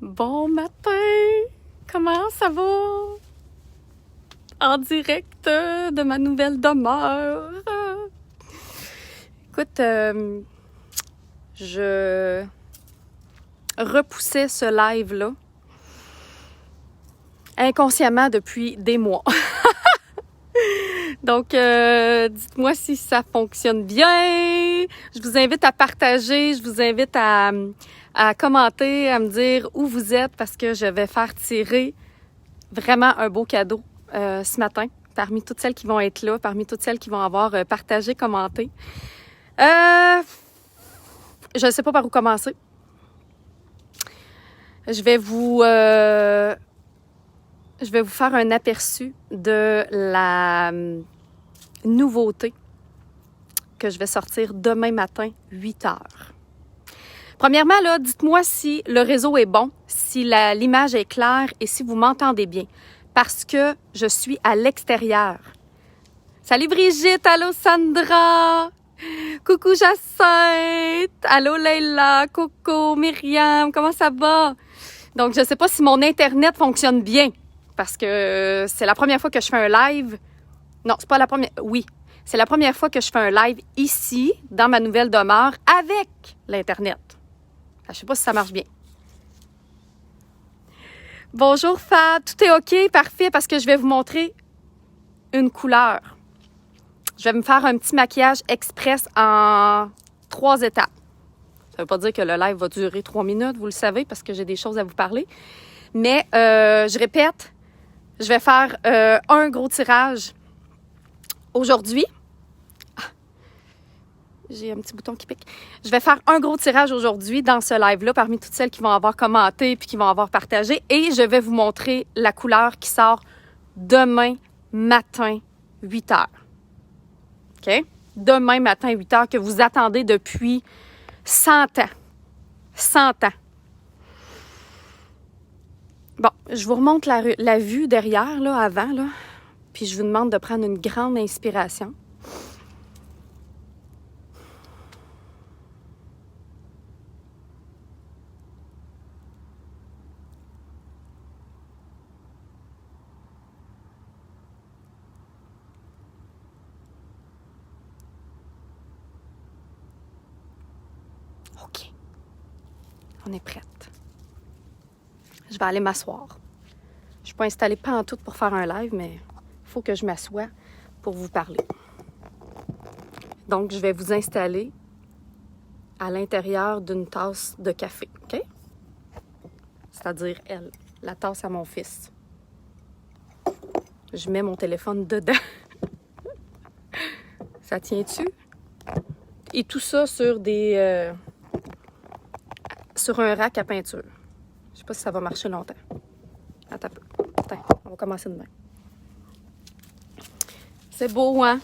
Bon matin! Comment ça va? En direct de ma nouvelle demeure. Écoute, je repoussais ce live-là inconsciemment depuis des mois. Donc, dites-moi si ça fonctionne bien. Je vous invite à partager, je vous invite à commenter, à me dire où vous êtes parce que je vais faire tirer vraiment un beau cadeau ce matin parmi toutes celles qui vont être là, parmi toutes celles qui vont avoir partagé, commenté. Je ne sais pas par où commencer. Je vais vous faire un aperçu de la nouveauté que je vais sortir demain matin, 8 heures. Premièrement, là, dites-moi si le réseau est bon, si l'image est claire et si vous m'entendez bien, parce que je suis à l'extérieur. Salut Brigitte, allô Sandra, coucou Jacinthe, allô Leila, Coco, Myriam, comment ça va? Donc, je ne sais pas si mon Internet fonctionne bien, parce que c'est la première fois que je fais un live. Non, c'est pas la première. Oui, c'est la première fois que je fais un live ici, dans ma nouvelle demeure, avec l'Internet. Je ne sais pas si ça marche bien. Bonjour Fab, tout est OK, parfait, parce que je vais vous montrer une couleur. Je vais me faire un petit maquillage express en 3 étapes. Ça ne veut pas dire que le live va durer 3 minutes, vous le savez, parce que j'ai des choses à vous parler. Mais je répète, je vais faire un gros tirage aujourd'hui. J'ai un petit bouton qui pique. Je vais faire un gros tirage aujourd'hui dans ce live-là parmi toutes celles qui vont avoir commenté puis qui vont avoir partagé. Et je vais vous montrer la couleur qui sort demain matin, 8 heures. OK? Demain matin, 8 heures, que vous attendez depuis 100 ans. 100 ans. Bon, je vous remonte la vue derrière, là, avant, là. Puis je vous demande de prendre une grande inspiration. OK. On est prête. Je vais aller m'asseoir. Je ne suis pas installée pantoute pour faire un live, mais il faut que je m'assoie pour vous parler. Donc, je vais vous installer à l'intérieur d'une tasse de café, OK? C'est-à-dire elle, la tasse à mon fils. Je mets mon téléphone dedans. Ça tient-tu? Et tout ça sur sur un rack à peinture. Je sais pas si ça va marcher longtemps. Attends un peu. Attends, on va commencer demain. C'est beau, hein?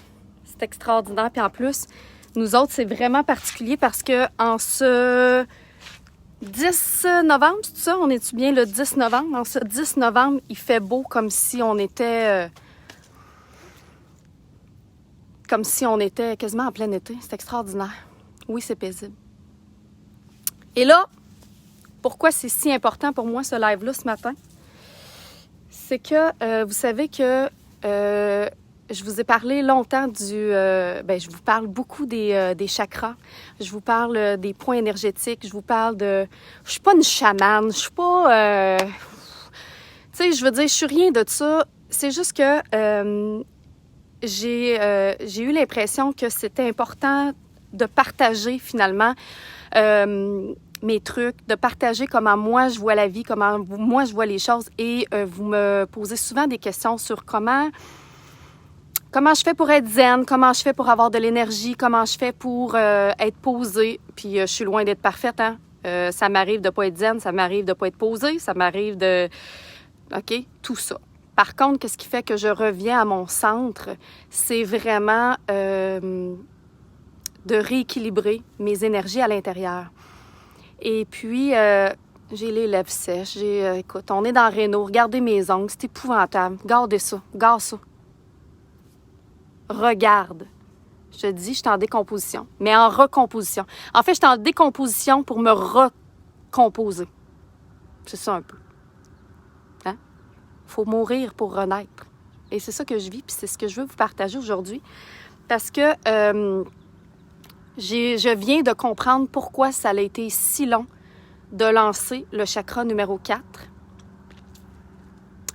C'est extraordinaire. Puis en plus, nous autres, c'est vraiment particulier parce que en ce 10 novembre, c'est ça? On est-tu bien le 10 novembre? En ce 10 novembre, il fait beau comme si on était... quasiment en plein été. C'est extraordinaire. Oui, c'est paisible. Et là, pourquoi c'est si important pour moi ce live-là ce matin? C'est que vous savez que je vous ai parlé longtemps je vous parle beaucoup des chakras. Je vous parle des points énergétiques. Je vous parle de... Je suis pas une chamane. Je suis pas... tu sais, je veux dire, je suis rien de ça. C'est juste que j'ai eu l'impression que c'était important de partager finalement mes trucs, de partager comment moi je vois la vie, comment moi je vois les choses. Et vous me posez souvent des questions sur comment je fais pour être zen, comment je fais pour avoir de l'énergie, comment je fais pour être posée. Puis je suis loin d'être parfaite, hein. Ça m'arrive de pas être zen, ça m'arrive de pas être posée, ça m'arrive de... OK? Tout ça. Par contre, qu'est-ce qui fait que je reviens à mon centre? C'est vraiment de rééquilibrer mes énergies à l'intérieur. Et puis, j'ai les lèvres sèches. Écoute, on est dans Réno. Regardez mes ongles. C'est épouvantable. Gardez ça. Garde ça. Regarde. Je te dis, je suis en décomposition. Mais en recomposition. En fait, je suis en décomposition pour me recomposer. C'est ça un peu. Hein? Faut mourir pour renaître. Et c'est ça que je vis, puis c'est ce que je veux vous partager aujourd'hui. Parce que je viens de comprendre pourquoi ça a été si long de lancer le chakra numéro 4.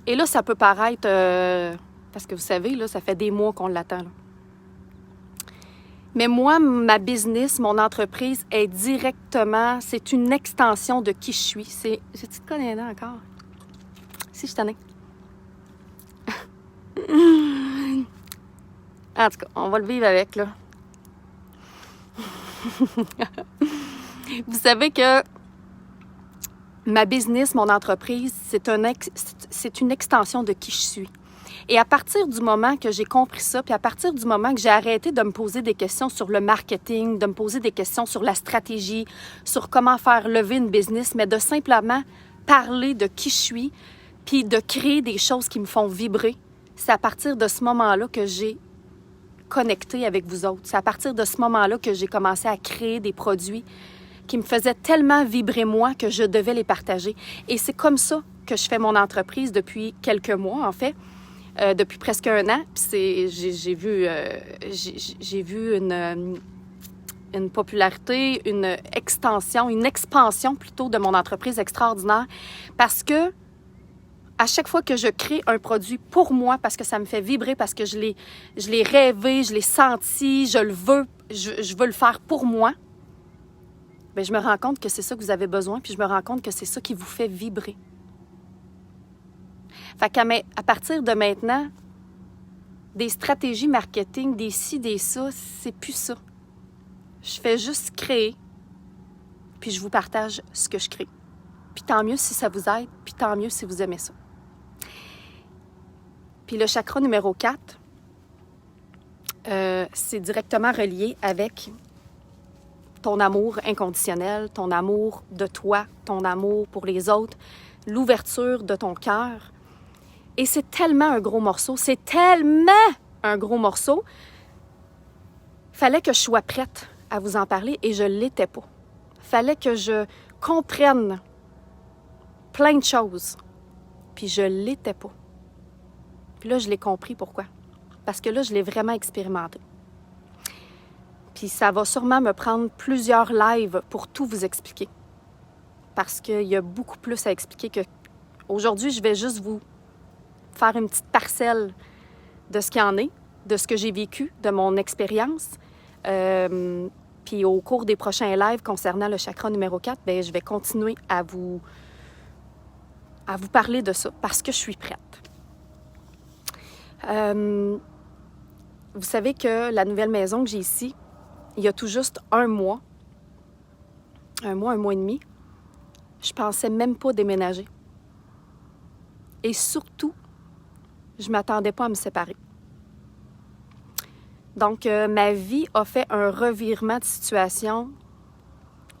Et là, ça peut paraître... parce que vous savez, là, ça fait des mois qu'on l'attend. Là. Mais moi, ma business, mon entreprise est directement... C'est une extension de qui je suis. Tu te connais là encore? Si, je t'en ai. En tout cas, on va le vivre avec, là. Vous savez que ma business, mon entreprise, c'est une extension de qui je suis. Et à partir du moment que j'ai compris ça, puis à partir du moment que j'ai arrêté de me poser des questions sur le marketing, de me poser des questions sur la stratégie, sur comment faire lever une business, mais de simplement parler de qui je suis, puis de créer des choses qui me font vibrer, c'est à partir de ce moment-là que j'ai connecté avec vous autres. C'est à partir de ce moment-là que j'ai commencé à créer des produits qui me faisaient tellement vibrer moi que je devais les partager. Et c'est comme ça que je fais mon entreprise depuis quelques mois, en fait, depuis presque un an. Puis j'ai vu une popularité, une expansion plutôt de mon entreprise extraordinaire parce que à chaque fois que je crée un produit pour moi, parce que ça me fait vibrer, parce que je l'ai rêvé, je l'ai senti, je veux le faire pour moi, bien, je me rends compte que c'est ça que vous avez besoin, puis je me rends compte que c'est ça qui vous fait vibrer. Fait qu'à partir de maintenant, des stratégies marketing, des ci, des ça, c'est plus ça. Je fais juste créer, puis je vous partage ce que je crée. Puis tant mieux si ça vous aide, puis tant mieux si vous aimez ça. Puis le chakra numéro 4, c'est directement relié avec ton amour inconditionnel, ton amour de toi, ton amour pour les autres, l'ouverture de ton cœur. Et c'est tellement un gros morceau, Fallait que je sois prête à vous en parler et je ne l'étais pas. Fallait que je comprenne plein de choses, puis je ne l'étais pas. Puis là, je l'ai compris pourquoi. Parce que là, je l'ai vraiment expérimenté. Puis ça va sûrement me prendre plusieurs lives pour tout vous expliquer. Parce qu'il y a beaucoup plus à expliquer que... Aujourd'hui, je vais juste vous faire une petite parcelle de ce qu'il y en est, de ce que j'ai vécu, de mon expérience. Puis au cours des prochains lives concernant le chakra numéro 4, bien, je vais continuer à vous parler de ça parce que je suis prête. Vous savez que la nouvelle maison que j'ai ici, il y a tout juste un mois et demi, je pensais même pas déménager. Et surtout, je ne m'attendais pas à me séparer. Donc, ma vie a fait un revirement de situation,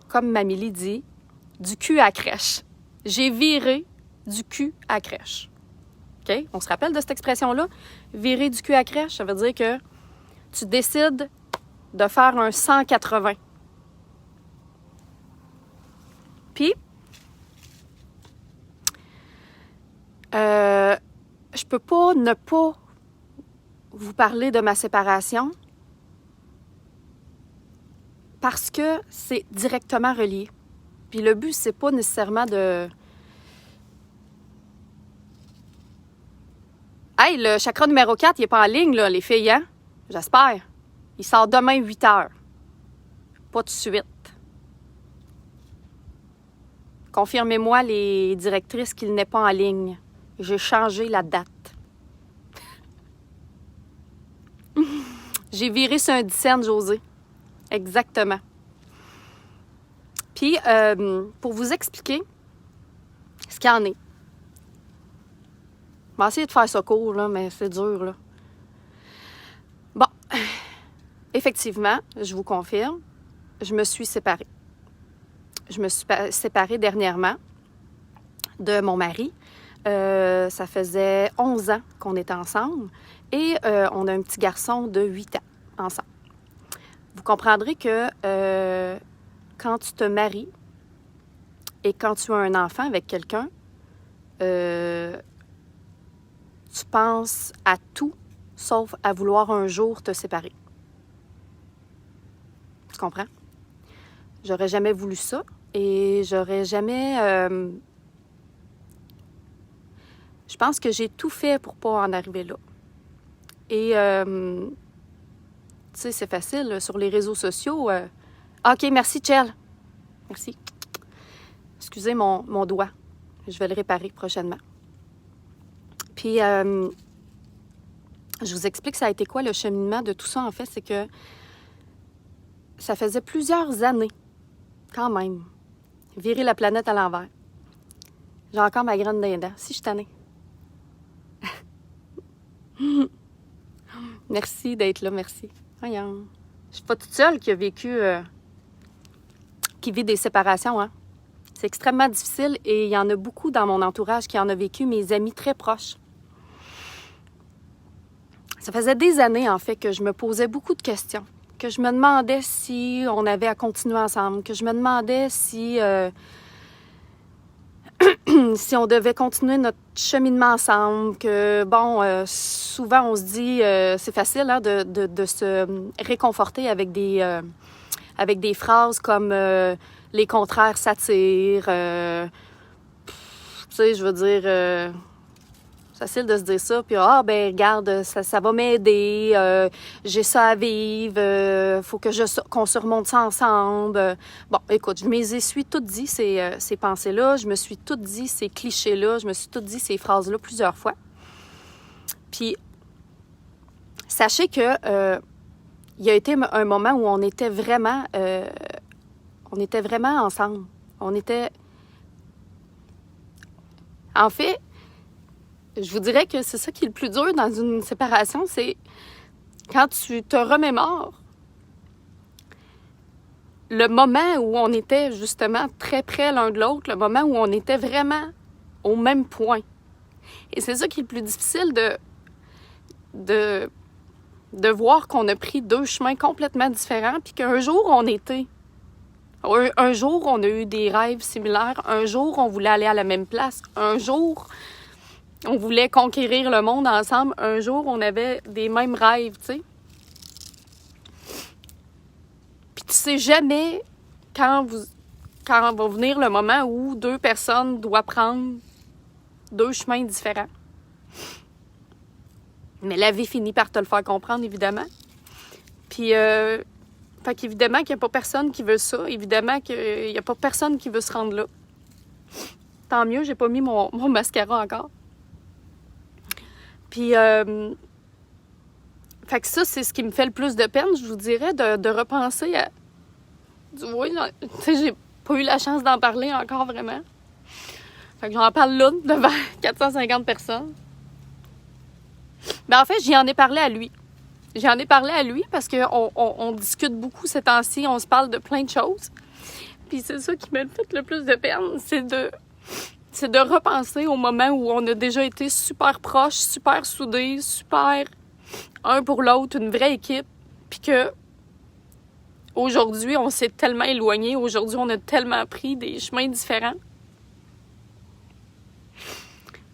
comme Mamélie dit, du cul à crèche. J'ai viré du cul à crèche. OK? On se rappelle de cette expression-là? Virer du cul à crèche, ça veut dire que tu décides de faire un 180. Puis, je peux pas ne pas vous parler de ma séparation parce que c'est directement relié. Puis le but, c'est pas nécessairement de... Hey, le chakra numéro 4, il n'est pas en ligne, là, les filles, hein? J'espère. Il sort demain 8h. Pas tout de suite. Confirmez-moi, les directrices, qu'il n'est pas en ligne. J'ai changé la date. J'ai viré sur un 10 cents, José. Exactement. Puis, pour vous expliquer ce qu'il y en est. Je vais essayer de faire ça court, là, mais c'est dur, là. Bon. Effectivement, je vous confirme, je me suis séparée. Je me suis séparée dernièrement de mon mari. Ça faisait 11 ans qu'on était ensemble et on a un petit garçon de 8 ans ensemble. Vous comprendrez que quand tu te maries, Et quand tu as un enfant avec quelqu'un, tu penses à tout, sauf à vouloir un jour te séparer. Tu comprends? J'aurais jamais voulu ça et j'aurais jamais... je pense que j'ai tout fait pour pas en arriver là. Et, tu sais, c'est facile, là, sur les réseaux sociaux. OK, merci, Chell. Merci. Excusez mon doigt. Je vais le réparer prochainement. Puis, je vous explique ça a été quoi le cheminement de tout ça, en fait. C'est que ça faisait plusieurs années, quand même, virer la planète à l'envers. J'ai encore ma graine d'indent. Si, je suis tannée. Merci d'être là, merci. Voyons. Je suis pas toute seule qui a vécu... qui vit des séparations, hein. C'est extrêmement difficile et il y en a beaucoup dans mon entourage qui en ont vécu, mes amis très proches. Ça faisait des années, en fait, que je me posais beaucoup de questions, que je me demandais si on avait à continuer ensemble, que je me demandais si, si on devait continuer notre cheminement ensemble, que, bon, souvent on se dit, c'est facile hein, de se réconforter avec des phrases comme les contraires s'attirent. Tu sais, je veux dire, c'est facile de se dire ça. Puis, ben regarde, ça va m'aider. J'ai ça à vivre. Faut qu'on surmonte ça ensemble. Bon, écoute, je me les suis toutes dit, ces pensées-là. Je me suis toutes dit ces clichés-là. Je me suis toutes dit ces phrases-là plusieurs fois. Puis, sachez que... il y a été un moment où on était vraiment ensemble. En fait, je vous dirais que c'est ça qui est le plus dur dans une séparation, c'est quand tu te remémores le moment où on était justement très près l'un de l'autre, le moment où on était vraiment au même point. Et c'est ça qui est le plus difficile de voir qu'on a pris deux chemins complètement différents, puis qu'un jour, un jour, on a eu des rêves similaires. Un jour, on voulait aller à la même place. Un jour, on voulait conquérir le monde ensemble. Un jour, on avait des mêmes rêves, tu sais. Puis tu sais jamais quand va venir le moment où deux personnes doivent prendre deux chemins différents. Mais la vie finit par te le faire comprendre, évidemment. Puis, fait qu'évidemment qu'il n'y a pas personne qui veut ça. Évidemment qu'il n'y a pas personne qui veut se rendre là. Tant mieux, j'ai pas mis mon mascara encore. Puis, fait que ça, c'est ce qui me fait le plus de peine, je vous dirais, de repenser à... Oui, tu sais, j'ai pas eu la chance d'en parler encore, vraiment. Fait que j'en parle là, devant 450 personnes. Ben en fait, j'y en ai parlé à lui. J'en ai parlé à lui parce qu'on discute beaucoup ces temps-ci, on se parle de plein de choses. Puis c'est ça qui m'a fait le plus de peine, c'est de repenser au moment où on a déjà été super proches, super soudés, super un pour l'autre, une vraie équipe. Puis que aujourd'hui, on s'est tellement éloignés. Aujourd'hui, on a tellement pris des chemins différents.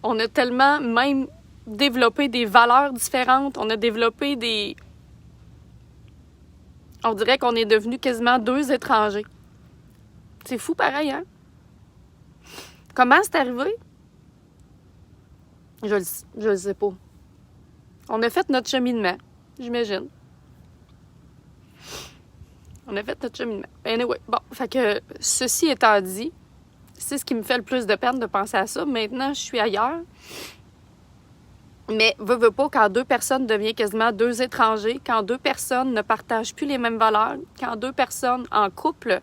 On a tellement même développé des valeurs différentes. On a développé des... On dirait qu'on est devenus quasiment deux étrangers. C'est fou pareil, hein? Comment c'est arrivé? Je le sais pas. On a fait notre cheminement, j'imagine. On a fait notre cheminement. Anyway, bon, fait que ceci étant dit, c'est ce qui me fait le plus de peine de penser à ça. Maintenant, je suis ailleurs. Mais veux pas, quand deux personnes deviennent quasiment deux étrangers, quand deux personnes ne partagent plus les mêmes valeurs, quand deux personnes en couple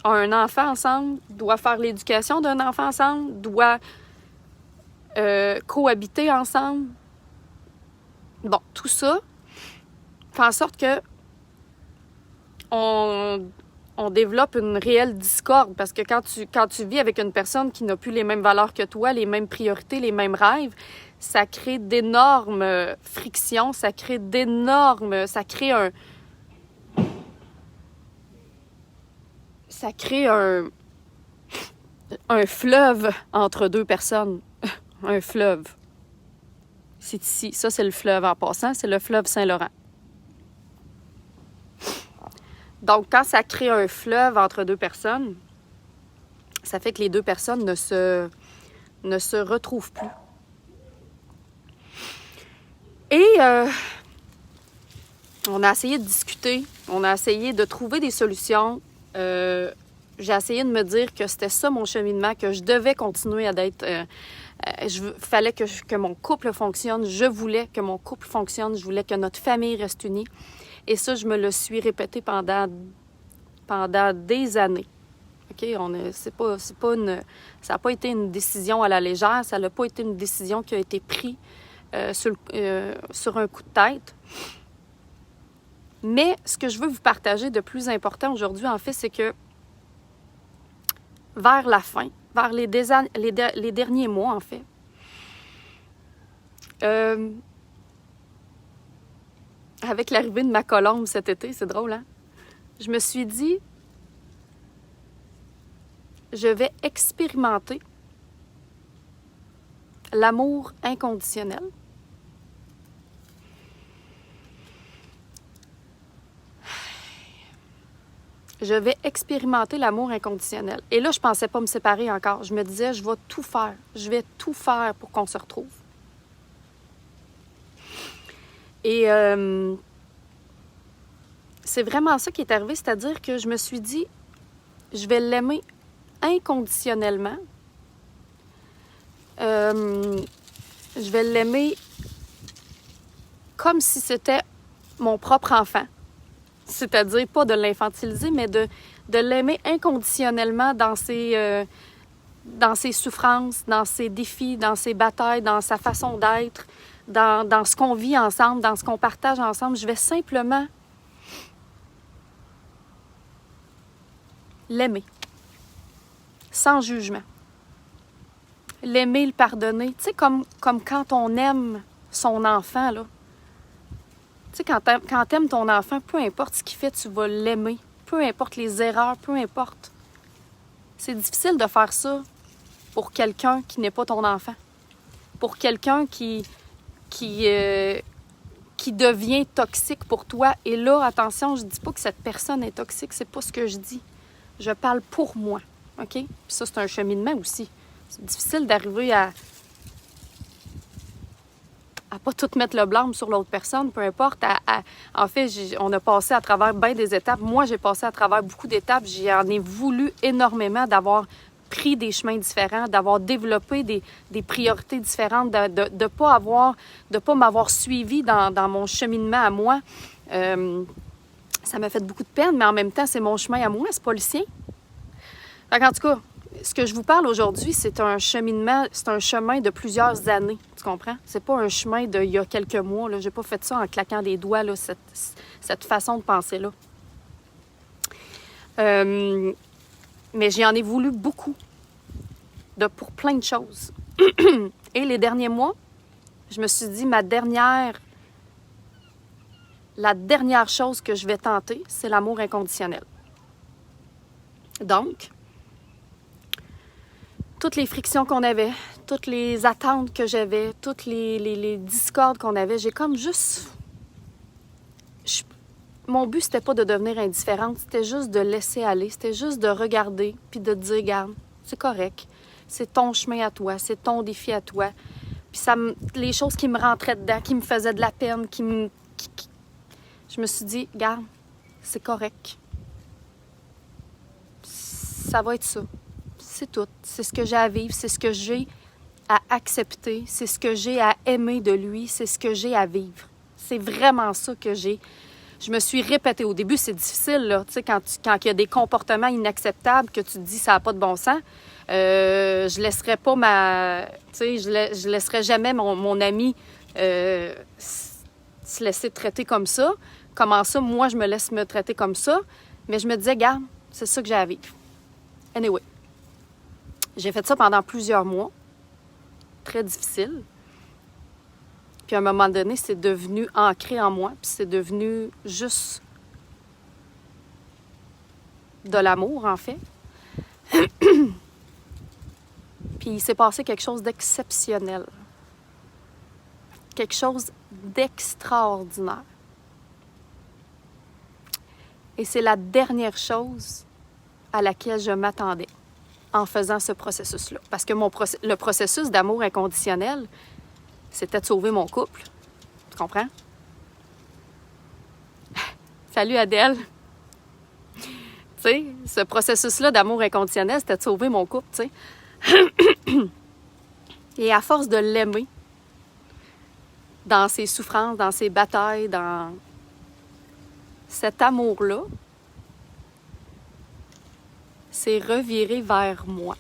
ont un enfant ensemble, doivent faire l'éducation d'un enfant ensemble, doivent cohabiter ensemble. Bon, tout ça fait en sorte que on développe une réelle discorde parce que quand tu vis avec une personne qui n'a plus les mêmes valeurs que toi, les mêmes priorités, les mêmes rêves, ça crée d'énormes frictions, ça crée un un fleuve entre deux personnes. Un fleuve. C'est ici. Ça, c'est le fleuve en passant. C'est le fleuve Saint-Laurent. Donc, quand ça crée un fleuve entre deux personnes, ça fait que les deux personnes ne se retrouvent plus. Et on a essayé de discuter, on a essayé de trouver des solutions. J'ai essayé de me dire que c'était ça mon cheminement, que je devais continuer à d'être... fallait que mon couple fonctionne. Je voulais que mon couple fonctionne. Je voulais que notre famille reste unie. Et ça, je me le suis répété pendant des années. OK? Ça n'a pas été une décision à la légère. Ça n'a pas été une décision qui a été prise sur un coup de tête. Mais ce que je veux vous partager de plus important aujourd'hui, en fait, c'est que vers la fin, vers les derniers mois, en fait, avec l'arrivée de ma colombe cet été, c'est drôle, hein? Je me suis dit, je vais expérimenter l'amour inconditionnel. Je vais expérimenter l'amour inconditionnel. Et là, je pensais pas me séparer encore. Je me disais, je vais tout faire. Je vais tout faire pour qu'on se retrouve. Et c'est vraiment ça qui est arrivé, c'est-à-dire que je me suis dit, je vais l'aimer inconditionnellement. Je vais l'aimer comme si c'était mon propre enfant. C'est-à-dire pas de l'infantiliser, mais de l'aimer inconditionnellement dans ses souffrances, dans ses défis, dans ses batailles, dans sa façon d'être, dans ce qu'on vit ensemble, dans ce qu'on partage ensemble. Je vais simplement l'aimer, sans jugement. L'aimer, le pardonner. Tu sais, comme quand on aime son enfant, là. Tu sais, quand t'aimes ton enfant, peu importe ce qu'il fait, tu vas l'aimer. Peu importe les erreurs, peu importe. C'est difficile de faire ça pour quelqu'un qui n'est pas ton enfant. Pour quelqu'un qui devient toxique pour toi. Et là, attention, je dis pas que cette personne est toxique, c'est pas ce que je dis. Je parle pour moi, OK? Puis ça, c'est un cheminement aussi. C'est difficile d'arriver à pas tout mettre le blâme sur l'autre personne, peu importe. En fait, on a passé à travers bien des étapes. Moi, j'ai passé à travers beaucoup d'étapes. J'en ai voulu énormément d'avoir pris des chemins différents, d'avoir développé des priorités différentes, de pas m'avoir suivi dans mon cheminement à moi. Ça m'a fait beaucoup de peine, mais en même temps, c'est mon chemin à moi, c'est pas le sien. En tout cas, ce que je vous parle aujourd'hui, c'est un cheminement, c'est un chemin de plusieurs années, tu comprends? C'est pas un chemin d'il y a quelques mois, là. J'ai pas fait ça en claquant des doigts, là, cette façon de penser-là. Mais j'en ai voulu beaucoup, pour plein de choses. Et les derniers mois, je me suis dit, la dernière chose que je vais tenter, c'est l'amour inconditionnel. Donc, toutes les frictions qu'on avait, toutes les attentes que j'avais, toutes les discordes qu'on avait, j'ai comme juste... Mon but, c'était pas de devenir indifférente, c'était juste de laisser aller, c'était juste de regarder, puis de te dire, regarde, c'est correct, c'est ton chemin à toi, c'est ton défi à toi. Puis les choses qui me rentraient dedans, qui me faisaient de la peine, je me suis dit, regarde, c'est correct. Ça va être ça. C'est tout. C'est ce que j'ai à vivre, c'est ce que j'ai à accepter, c'est ce que j'ai à aimer de lui, c'est ce que j'ai à vivre. C'est vraiment ça que j'ai. Je me suis répétée. Au début, c'est difficile, là. Tu sais, quand il y a des comportements inacceptables que tu te dis ça n'a pas de bon sens, je laisserai pas tu sais, je laisserai jamais mon ami se laisser traiter comme ça. Comment ça, moi, je me laisse me traiter comme ça? Mais je me disais, regarde, c'est ça que j'ai à vivre. Anyway. J'ai fait ça pendant plusieurs mois. Très difficile. Puis à un moment donné, c'est devenu ancré en moi. Puis c'est devenu juste de l'amour, en fait. Puis il s'est passé quelque chose d'exceptionnel. Quelque chose d'extraordinaire. Et c'est la dernière chose à laquelle je m'attendais en faisant ce processus-là. Parce que le processus d'amour inconditionnel, c'était de sauver mon couple. Tu comprends? Salut Adèle! Tu sais, ce processus-là d'amour inconditionnel, c'était de sauver mon couple, tu sais. Et à force de l'aimer, dans ses souffrances, dans ses batailles, dans cet amour-là, s'est reviré vers moi.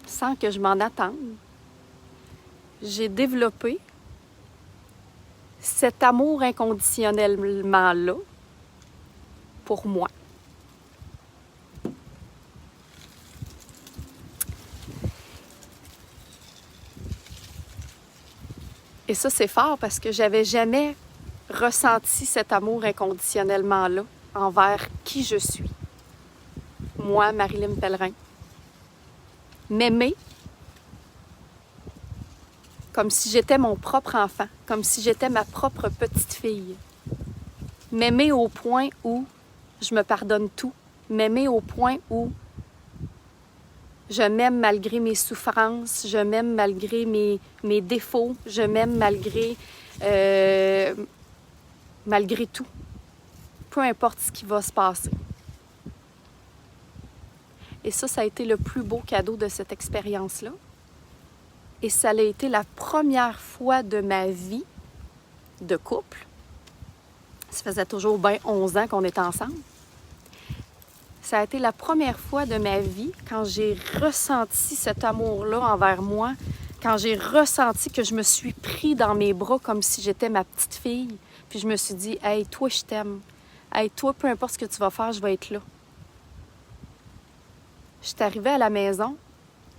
Sans que je m'en attende, j'ai développé cet amour inconditionnellement-là pour moi. Et ça, c'est fort parce que j'avais jamais ressenti cet amour inconditionnellement-là envers qui je suis. Moi, Marilyn Pellerin. M'aimer comme si j'étais mon propre enfant, comme si j'étais ma propre petite fille. M'aimer au point où je me pardonne tout. M'aimer au point où je m'aime malgré mes souffrances, je m'aime malgré mes défauts, je m'aime malgré tout. Peu importe ce qui va se passer. Et ça a été le plus beau cadeau de cette expérience-là. Et ça a été la première fois de ma vie de couple. Ça faisait toujours bien 11 ans qu'on était ensemble. Ça a été la première fois de ma vie quand j'ai ressenti cet amour-là envers moi, quand j'ai ressenti que je me suis pris dans mes bras comme si j'étais ma petite fille. Puis je me suis dit, « Hey, toi, je t'aime. Hey, toi, peu importe ce que tu vas faire, je vais être là. » Je suis arrivée à la maison,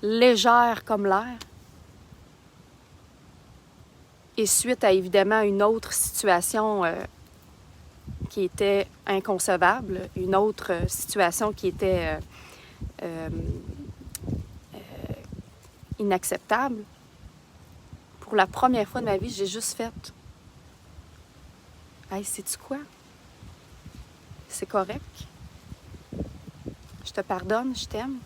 légère comme l'air. Et suite à, évidemment, une autre situation qui était inconcevable, une autre situation qui était inacceptable, pour la première fois de ma vie, j'ai juste fait « Hey, sais-tu quoi? C'est correct. Je te pardonne, je t'aime.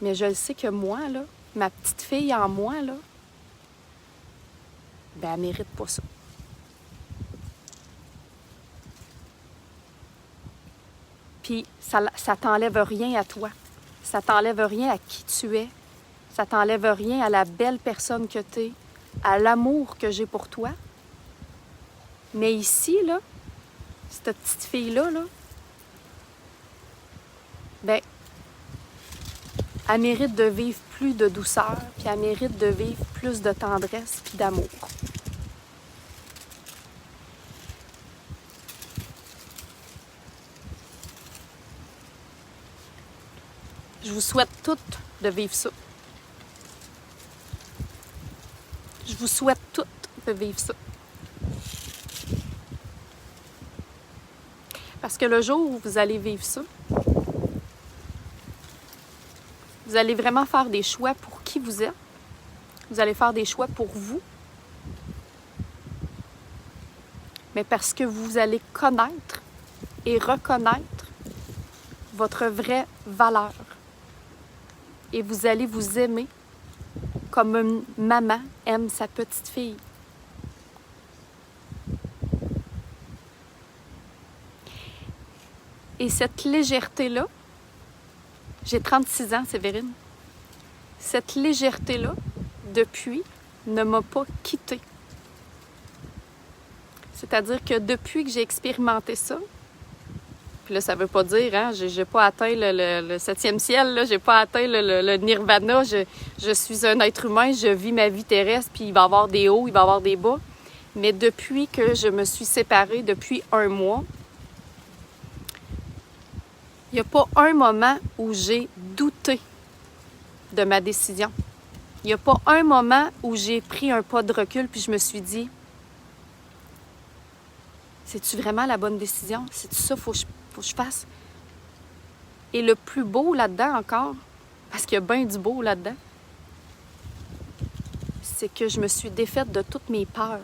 Mais je le sais que moi, là, ma petite fille en moi, là, ben, elle mérite pas ça. » Puis ça t'enlève rien à toi. Ça t'enlève rien à qui tu es. Ça t'enlève rien à la belle personne que tu es, à l'amour que j'ai pour toi. Mais ici, là, cette petite fille-là, là, ben, elle mérite de vivre plus de douceur, puis elle mérite de vivre plus de tendresse puis d'amour. Je vous souhaite toutes de vivre ça. Je vous souhaite toutes de vivre ça. Parce que le jour où vous allez vivre ça, vous allez vraiment faire des choix pour qui vous êtes. Vous allez faire des choix pour vous. Mais parce que vous allez connaître et reconnaître votre vraie valeur. Et vous allez vous aimer comme une maman aime sa petite fille. Et cette légèreté-là, j'ai 36 ans, Sévérine, cette légèreté-là, depuis, ne m'a pas quittée. C'est-à-dire que depuis que j'ai expérimenté ça, puis là, ça veut pas dire, hein, j'ai pas atteint le 7e ciel, là, j'ai pas atteint le nirvana, je suis un être humain, je vis ma vie terrestre, puis il va y avoir des hauts, il va y avoir des bas. Mais depuis que je me suis séparée, depuis 1 mois, il n'y a pas un moment où j'ai douté de ma décision. Il n'y a pas un moment où j'ai pris un pas de recul puis je me suis dit, c'est-tu vraiment la bonne décision? C'est-tu ça qu'il faut que je fasse? Et le plus beau là-dedans encore, parce qu'il y a bien du beau là-dedans, c'est que je me suis défaite de toutes mes peurs.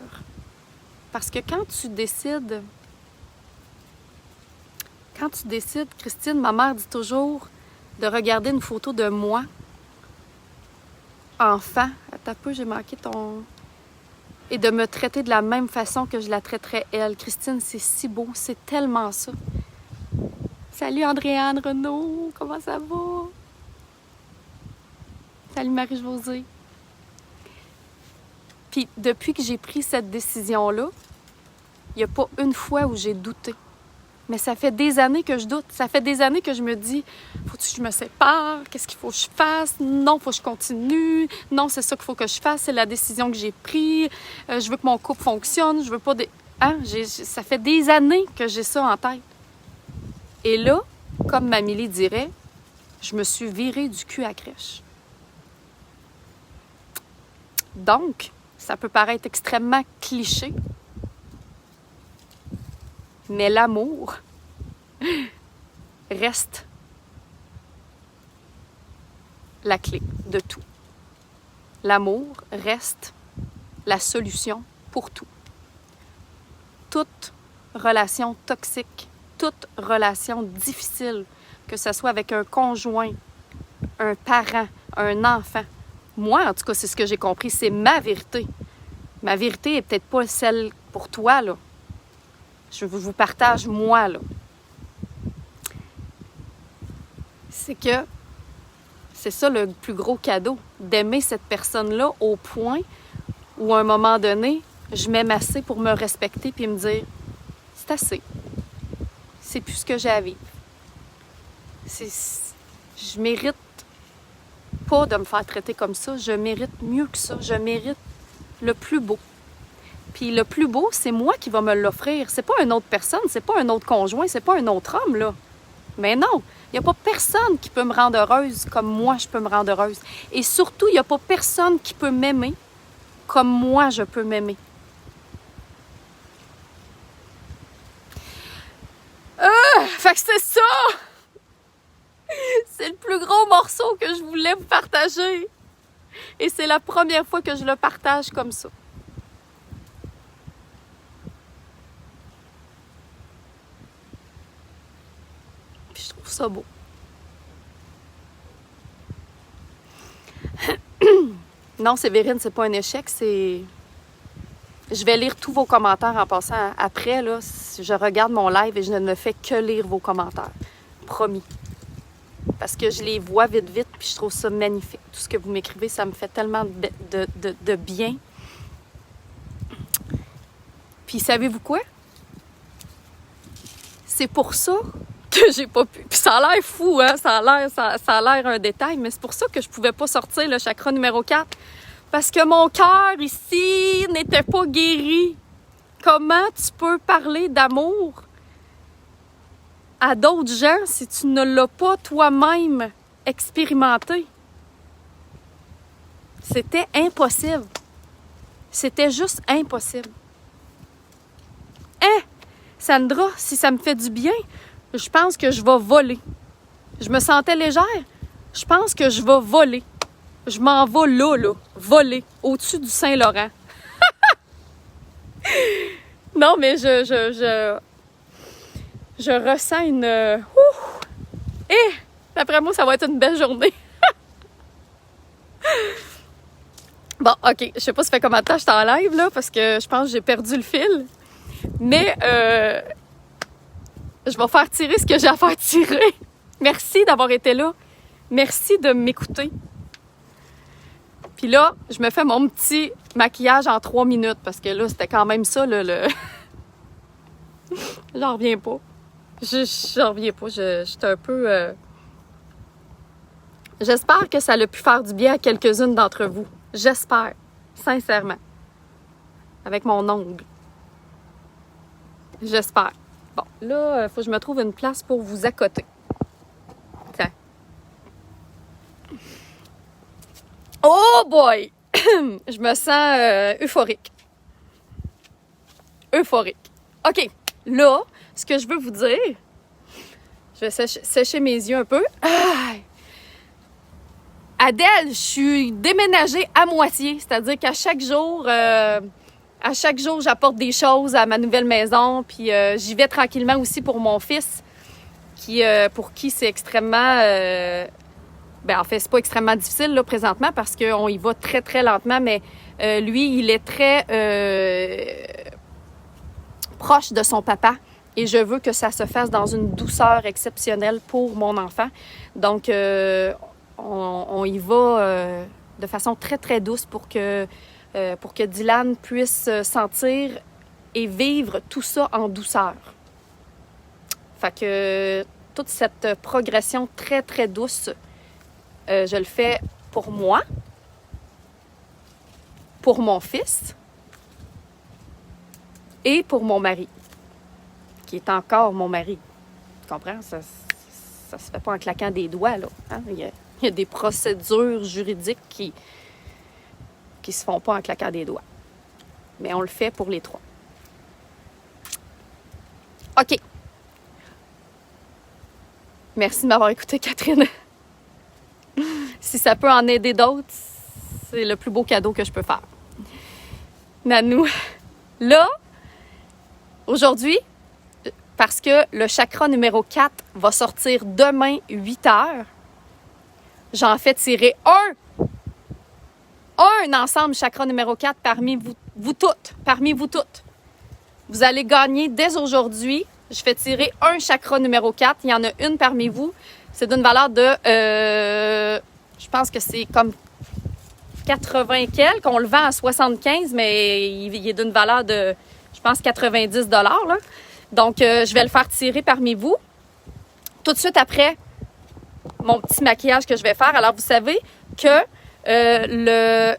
Parce que quand tu décides, Christine, ma mère dit toujours de regarder une photo de moi, enfant. Attends un peu, j'ai manqué ton... Et de me traiter de la même façon que je la traiterais elle. Christine, c'est si beau, c'est tellement ça. Salut Andréane Renaud, comment ça va? Salut Marie-Josée. Puis depuis que j'ai pris cette décision-là, il n'y a pas une fois où j'ai douté. Mais ça fait des années que je doute. Ça fait des années que je me dis, faut-tu que je me sépare? Qu'est-ce qu'il faut que je fasse? Non, faut que je continue. Non, c'est ça qu'il faut que je fasse. C'est la décision que j'ai prise. Je veux que mon couple fonctionne. Je veux pas des... Hein? Ça fait des années que j'ai ça en tête. Et là, comme Mamie dirait, je me suis virée du cul à crèche. Donc, ça peut paraître extrêmement cliché, mais l'amour reste la clé de tout. L'amour reste la solution pour tout. Toute relation toxique, toute relation difficile, que ce soit avec un conjoint, un parent, un enfant. Moi, en tout cas, c'est ce que j'ai compris, c'est ma vérité. Ma vérité est peut-être pas celle pour toi, là. Je vous partage, moi, là. C'est que c'est ça le plus gros cadeau, d'aimer cette personne-là au point où, à un moment donné, je m'aime assez pour me respecter puis me dire « c'est assez. C'est plus ce que j'ai à vivre. Je mérite pas de me faire traiter comme ça. Je mérite mieux que ça. Je mérite le plus beau. » Puis le plus beau, c'est moi qui va me l'offrir. C'est pas une autre personne, c'est pas un autre conjoint, c'est pas un autre homme, là. Mais non, il n'y a pas personne qui peut me rendre heureuse comme moi, je peux me rendre heureuse. Et surtout, il n'y a pas personne qui peut m'aimer comme moi, je peux m'aimer. Fait que c'est ça! C'est le plus gros morceau que je voulais vous partager. Et c'est la première fois que je le partage comme ça. Puis je trouve ça beau. Non, Sévérine, c'est pas un échec, c'est... Je vais lire tous vos commentaires en passant. Après, là, je regarde mon live et je ne fais que lire vos commentaires. Promis. Parce que je les vois vite, vite, puis je trouve ça magnifique. Tout ce que vous m'écrivez, ça me fait tellement de bien. Puis savez-vous quoi? C'est pour ça que j'ai pas pu... Puis ça a l'air fou, hein? Ça a l'air un détail, mais c'est pour ça que je pouvais pas sortir le chakra numéro 4. Parce que mon cœur ici n'était pas guéri. Comment tu peux parler d'amour à d'autres gens si tu ne l'as pas toi-même expérimenté? C'était impossible. C'était juste impossible. Hein? Sandra, si ça me fait du bien, je pense que je vais voler. Je me sentais légère. Je pense que je vais voler. Je m'en vais là, voler, au-dessus du Saint-Laurent. Non, mais je ressens une... Et d'après moi, ça va être une belle journée. Bon, OK. Je sais pas ça fait combien de temps je suis en live, là, parce que je pense que j'ai perdu le fil. Mais je vais faire tirer ce que j'ai à faire tirer. Merci d'avoir été là. Merci de m'écouter. Puis là, je me fais mon petit maquillage en 3 minutes parce que là, c'était quand même ça, là, le... J'en reviens pas. J'en reviens pas. J'étais un peu... J'espère que ça a pu faire du bien à quelques-unes d'entre vous. J'espère. Sincèrement. Avec mon ongle. J'espère. Bon, là, il faut que je me trouve une place pour vous accoter. Tiens. Oh boy! Je me sens euphorique. Euphorique. OK. Là, ce que je veux vous dire, Je vais sécher mes yeux un peu. Ah! Adèle, je suis déménagée à moitié. C'est-à-dire qu'à chaque jour, j'apporte des choses à ma nouvelle maison. Puis j'y vais tranquillement aussi pour mon fils, pour qui c'est extrêmement... en fait, c'est pas extrêmement difficile là, présentement parce qu'on y va très, très lentement. Mais lui, il est très proche de son papa. Et je veux que ça se fasse dans une douceur exceptionnelle pour mon enfant. Donc, on y va de façon très, très douce pour que Dylan puisse sentir et vivre tout ça en douceur. Fait que toute cette progression très, très douce, je le fais pour moi, pour mon fils et pour mon mari, qui est encore mon mari. Tu comprends? Ça se fait pas en claquant des doigts, là. Hein? Il y a des procédures juridiques qui se font pas en claquant des doigts. Mais on le fait pour les trois. OK. Merci de m'avoir écouté, Catherine. Si ça peut en aider d'autres, c'est le plus beau cadeau que je peux faire. Nanou, là, aujourd'hui, parce que le chakra numéro 4 va sortir demain 8h, j'en fais tirer un ensemble chakra numéro 4 parmi vous toutes. Vous allez gagner dès aujourd'hui. Je fais tirer un chakra numéro 4. Il y en a une parmi vous. C'est d'une valeur de... je pense que c'est comme 80 et quelques. On le vend à 75, mais il est d'une valeur de, je pense, 90 $. Là. Donc, je vais le faire tirer parmi vous. Tout de suite après mon petit maquillage que je vais faire. Alors, vous savez que le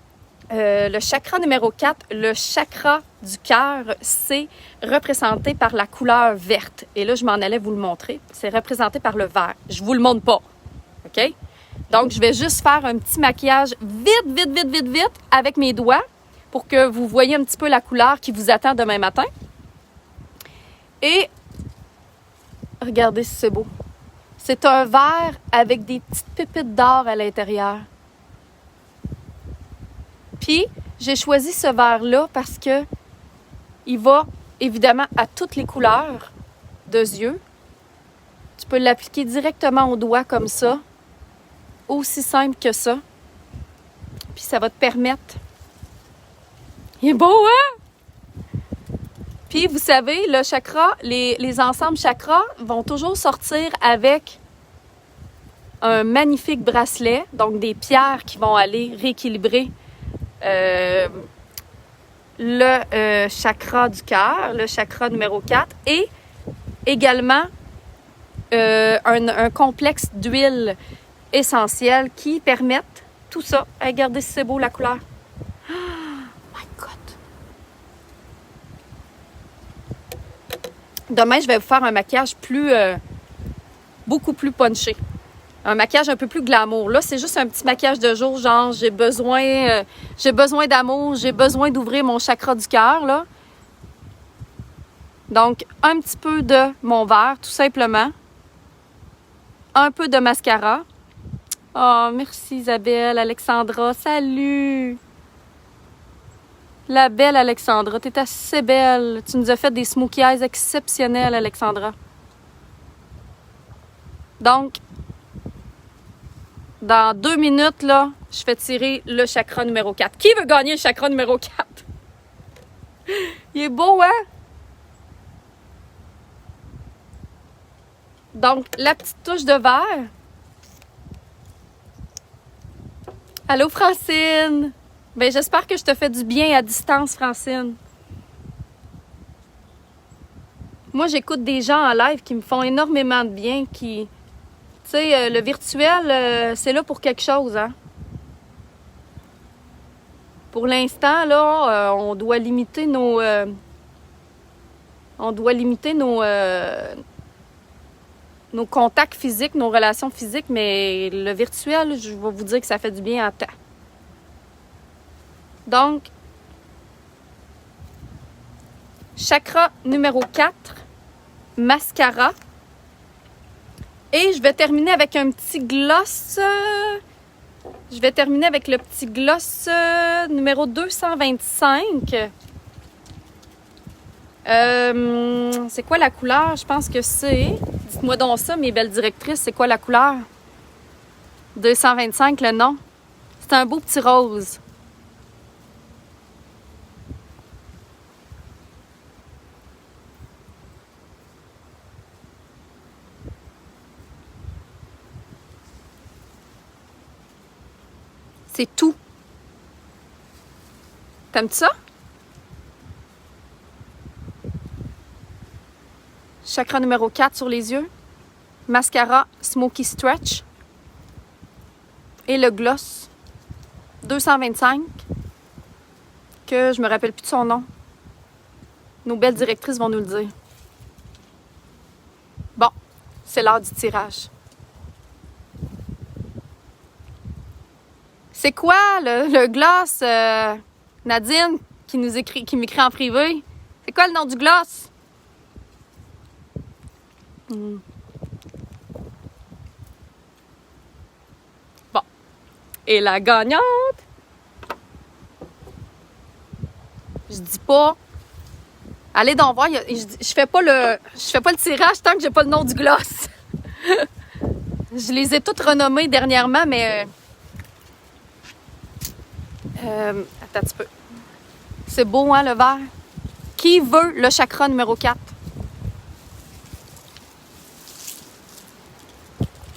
chakra numéro 4, le chakra du cœur, c'est représenté par la couleur verte. Et là, je m'en allais vous le montrer. C'est représenté par le vert. Je vous le montre pas. OK? Donc, je vais juste faire un petit maquillage vite avec mes doigts pour que vous voyez un petit peu la couleur qui vous attend demain matin. Et regardez si c'est beau. C'est un vert avec des petites pépites d'or à l'intérieur. Puis, j'ai choisi ce vert-là parce que il va évidemment à toutes les couleurs de yeux. Tu peux l'appliquer directement au doigt comme ça. Aussi simple que ça. Puis ça va te permettre... Il est beau, hein? Puis vous savez, le chakra, les ensembles chakras vont toujours sortir avec un magnifique bracelet, donc des pierres qui vont aller rééquilibrer le chakra du cœur, le chakra numéro 4, et également un complexe d'huile essentielles qui permettent tout ça. Regardez si c'est beau la couleur. Oh my God! Demain, je vais vous faire un maquillage beaucoup plus punché. Un maquillage un peu plus glamour. Là, c'est juste un petit maquillage de jour, genre j'ai besoin d'amour, j'ai besoin d'ouvrir mon chakra du cœur, là. Donc, un petit peu de mon vert, tout simplement. Un peu de mascara. Oh, merci Isabelle, Alexandra, salut! La belle Alexandra, t'es assez belle. Tu nous as fait des smokey eyes exceptionnels, Alexandra. Donc, dans 2 minutes, là, je fais tirer le chakra numéro 4. Qui veut gagner le chakra numéro 4? Il est beau, hein? Donc, la petite touche de vert. Allô, Francine! Bien, j'espère que je te fais du bien à distance, Francine. Moi, j'écoute des gens en live qui me font énormément de bien, qui... Tu sais, le virtuel, c'est là pour quelque chose, hein? Pour l'instant, là, on doit limiter nos contacts physiques, nos relations physiques, mais le virtuel, je vais vous dire que ça fait du bien en temps. Donc, chakra numéro 4, mascara. Et je vais terminer avec un petit gloss. Je vais terminer avec le petit gloss numéro 225. C'est quoi la couleur? Je pense que c'est... Dites-moi donc ça, mes belles directrices, c'est quoi la couleur? 225, le nom. C'est un beau petit rose. C'est tout. T'aimes-tu ça? Chakra numéro 4 sur les yeux. Mascara Smoky Stretch. Et le gloss 225, que je me rappelle plus de son nom. Nos belles directrices vont nous le dire. Bon, c'est l'heure du tirage. C'est quoi le gloss, Nadine, qui m'écrit en privé? C'est quoi le nom du gloss? Bon. Et la gagnante? Je dis pas. Allez donc voir. Je fais pas le tirage tant que j'ai pas le nom du gloss. Je les ai toutes renommées dernièrement, mais... attends un petit peu. C'est beau, hein, le vert? Qui veut le chakra numéro 4?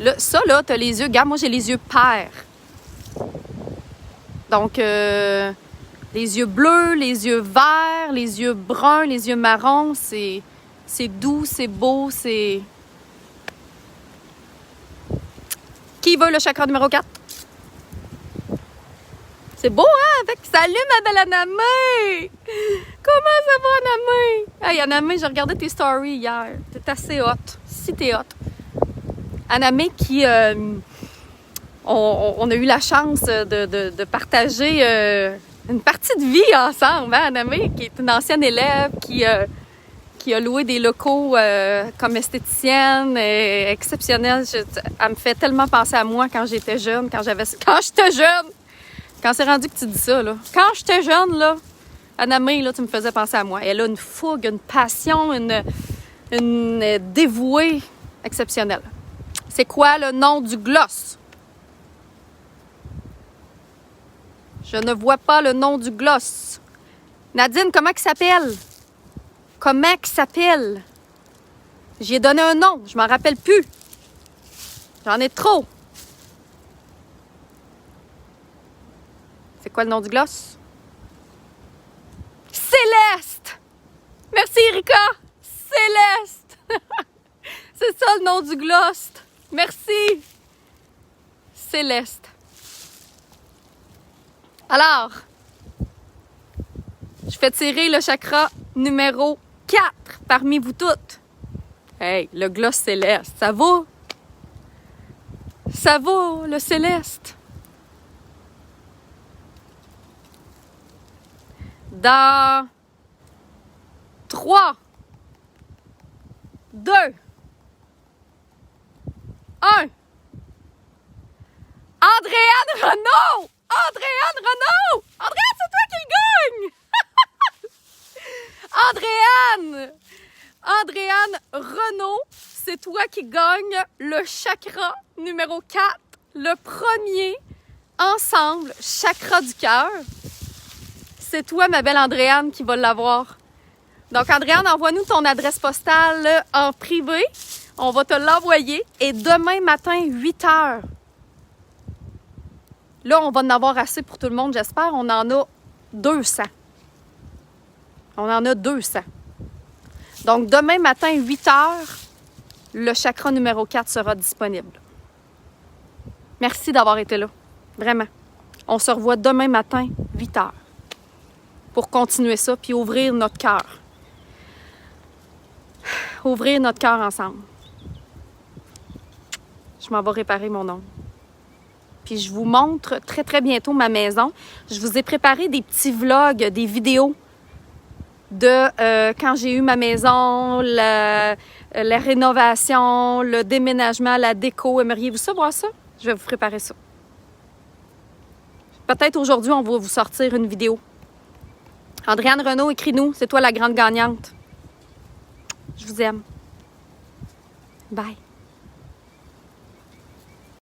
Là, ça, là, t'as les yeux... Regarde, moi, j'ai les yeux pairs. Donc, les yeux bleus, les yeux verts, les yeux bruns, les yeux marrons, c'est doux, c'est beau, c'est... Qui veut le chakra numéro 4? C'est beau, hein? Avec... Salut, ma belle Anamé! Comment ça va, Anamé? Hey, Anamé, j'ai regardé tes stories hier. T'es assez hot. Si t'es hot. Anamé qui... on a eu la chance de partager une partie de vie ensemble, hein, Anamé, qui est une ancienne élève qui a loué des locaux comme esthéticienne, exceptionnelle. Elle me fait tellement penser à moi quand j'étais jeune, quand j'étais jeune! Quand c'est rendu que tu dis ça, là. Quand j'étais jeune, là, Anamé, là, tu me faisais penser à moi. Elle a une fougue, une passion, une dévouée exceptionnelle. C'est quoi le nom du gloss? Je ne vois pas le nom du gloss. Nadine, comment il s'appelle? Comment il s'appelle? J'y ai donné un nom, je m'en rappelle plus. J'en ai trop. C'est quoi le nom du gloss? Céleste! Merci, Erika! Céleste! C'est ça le nom du gloss. Merci! Céleste. Alors, je fais tirer le chakra numéro 4 parmi vous toutes. Hey, le gloss céleste, ça va? Ça va, le céleste? Dans 3, 2, 1. Andréane Renaud! Andréane Renaud! Andréane, c'est toi qui gagne! Andréane Renaud, c'est toi qui gagne le chakra numéro 4, le premier ensemble chakra du cœur. C'est toi, ma belle Andréane, qui va l'avoir. Donc, Andréane, envoie-nous ton adresse postale en privé. On va te l'envoyer. Et demain matin, 8 heures. Là, on va en avoir assez pour tout le monde, j'espère. On en a 200. On en a 200. Donc, demain matin, 8 heures, le chakra numéro 4 sera disponible. Merci d'avoir été là. Vraiment. On se revoit demain matin, 8 heures. Pour continuer ça, puis ouvrir notre cœur. Ouvrir notre cœur ensemble. Je m'en vais réparer mon ongle. Puis je vous montre très, très bientôt ma maison. Je vous ai préparé des petits vlogs, des vidéos de quand j'ai eu ma maison, la rénovation, le déménagement, la déco. Aimeriez-vous ça, voir ça? Je vais vous préparer ça. Peut-être aujourd'hui, on va vous sortir une vidéo. Andréane Renaud, écris-nous. C'est toi la grande gagnante. Je vous aime. Bye.